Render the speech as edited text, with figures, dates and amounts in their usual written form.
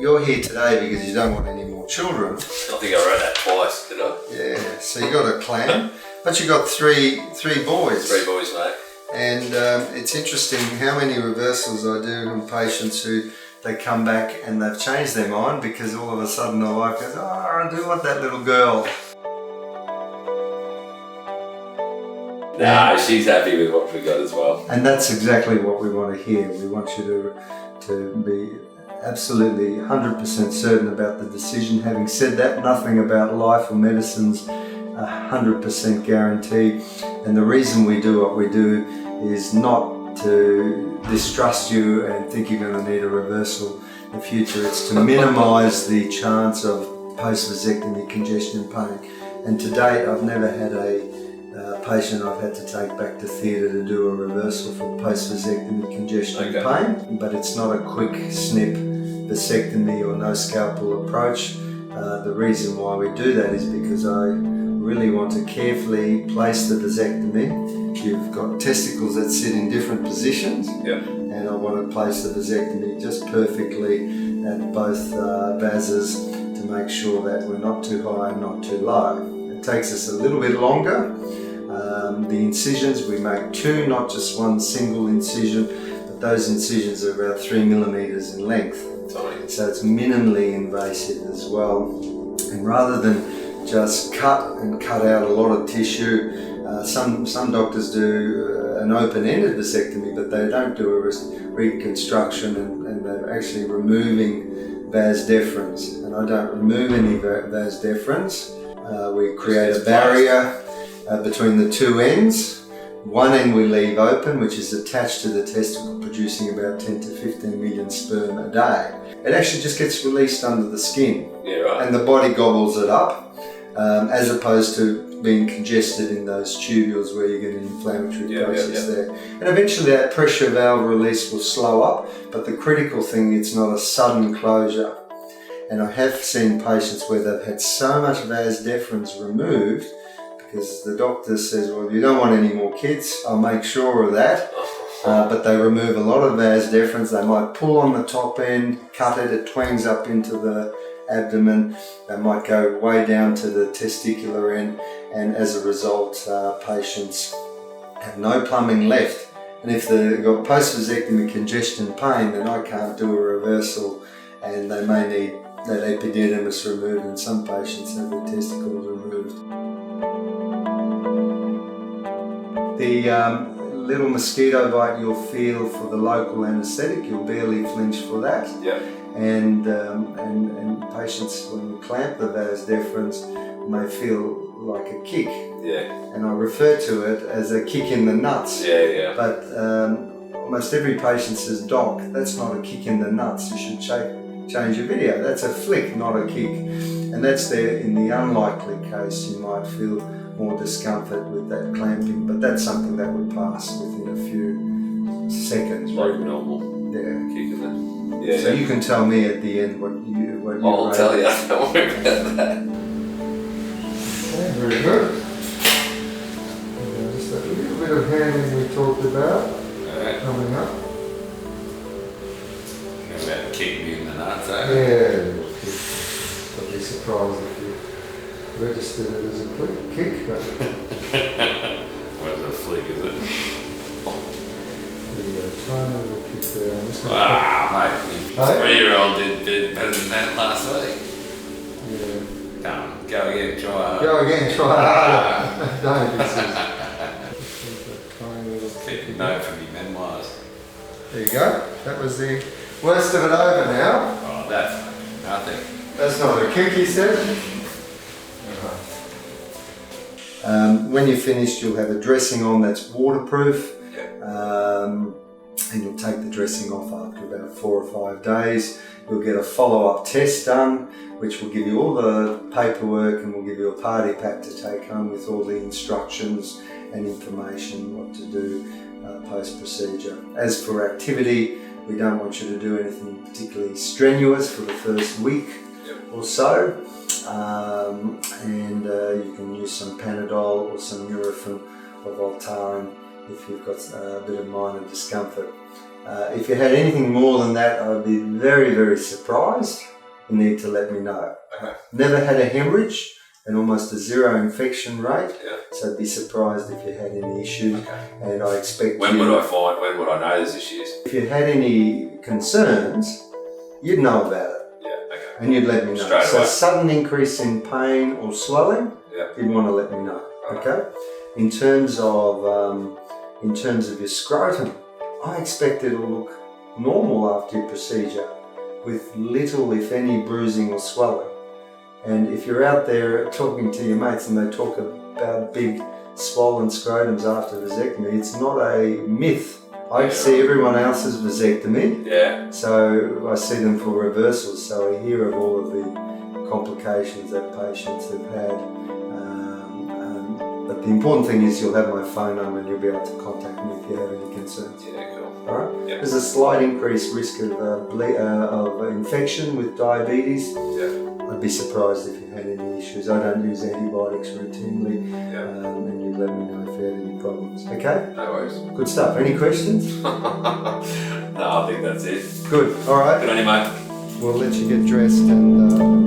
you're here today because you don't want any more children. I think I wrote that twice, did I? Yeah, so you got a clan, but you got three boys. 3 boys, mate. And it's interesting how many reversals I do on patients who they come back and they've changed their mind because all of a sudden the wife goes, oh, I do want that little girl. Nah, she's happy with what we got as well. And that's exactly what we want to hear. We want you to be absolutely 100% certain about the decision. Having said that, nothing about life or medicine's 100% guaranteed. And the reason we do what we do is not to distrust you and think you're going to need a reversal in the future. It's to minimise the chance of post-vasectomy congestion and pain. And to date, I've never had a patient I've had to take back to theatre to do a reversal for post-vasectomy congestion and pain. But it's not a quick snip vasectomy or no scalpel approach. The reason why we do that is because I really want to carefully place the vasectomy. You've got testicles that sit in different positions, and I want to place the vasectomy just perfectly at both vases to make sure that we're not too high and not too low. It takes us a little bit longer. The incisions, we make 2, not just one single incision, but those incisions are about 3 millimeters in length. So it's minimally invasive as well. And rather than just cut out a lot of tissue, some doctors do an open-ended vasectomy, but they don't do a reconstruction, and they're actually removing vas deferens. And I don't remove any vas deferens. We create a barrier between the 2 ends. One end we leave open, which is attached to the testicle, producing about 10 to 15 million sperm a day. It actually just gets released under the skin, and the body gobbles it up, as opposed to being congested in those tubules where you get an inflammatory process there. And eventually that pressure valve release will slow up, but the critical thing, it's not a sudden closure. And I have seen patients where they've had so much vas deferens removed because the doctor says, well, you don't want any more kids, I'll make sure of that. But they remove a lot of vas deferens. They might pull on the top end, cut it, it twangs up into the abdomen. They might go way down to the testicular end, and as a result, patients have no plumbing left. And if they've got post-vasectomy congestion pain, then I can't do a reversal, and they may need that epididymis removed, and some patients have their testicles removed. The little mosquito bite you'll feel for the local anaesthetic, you'll barely flinch for that. And patients, when we clamp the vas deferens, may feel like a kick. And I refer to it as a kick in the nuts. But almost every patient says, Doc, that's not a kick in the nuts, you should change your video. That's a flick, not a kick. And that's there in the unlikely case you might feel more discomfort with that clamping, but that's something that would pass within a few seconds. Like normal. Kick in it. So you can tell me at the end what you I'll tell you, don't worry about that. Okay, very good. Just a little bit of handling we talked about coming up. About kick me in the nuts, eh? Yeah, I'd be surprised if you registered it as a kick, but where's the flick, is it? There you go, tiny little kick there. I'm just mate, the 3-year-old did better than that last week. Go again, try harder. Go again, try harder. Don't be silly. Keep your note for me memoirs. There you go. That was the worst of it over now. Oh, that's nothing. That's not a kick, he said. When you're finished, you'll have a dressing on that's waterproof, and you'll take the dressing off after about 4 or 5 days. You'll get a follow-up test done, which will give you all the paperwork, and will give you a party pack to take home with all the instructions and information what to do post-procedure. As for activity, we don't want you to do anything particularly strenuous for the first week or so. And you can use some Panadol or some Nurofen or Voltaren if you've got a bit of minor discomfort. If you had anything more than that, I'd be very, very surprised. you need to let me know. Okay. Never had a hemorrhage and almost a zero infection rate, Yeah. so be surprised if you had any issues. Okay. And I expect When would I know there's issues? if you had any concerns, you'd know about it. Yeah, okay. And you'd let me know. Straight So away. sudden increase in pain or swelling, Yeah. you'd want to let me know. Okay. In terms of your scrotum, I expect it'll look normal after your procedure, with little, if any, bruising or swelling. And if you're out there talking to your mates and they talk about big swollen scrotums after vasectomy, it's not a myth. I see everyone else's vasectomy, Yeah. so I see them for reversals, so I hear of all of the complications that patients have had. But the important thing is you'll have my phone number and you'll be able to contact me if you have any concerns. Yeah, cool. All right? Yep. There's a slight increased risk of infection with diabetes. Yeah. I'd be surprised if you had any issues. I don't use antibiotics routinely, Yeah. and you let me know if you had any problems. Okay? No worries. Good stuff. Any questions? No, I think that's it. Good. All right. Good on you, mate. We'll let you get dressed and we'll take it.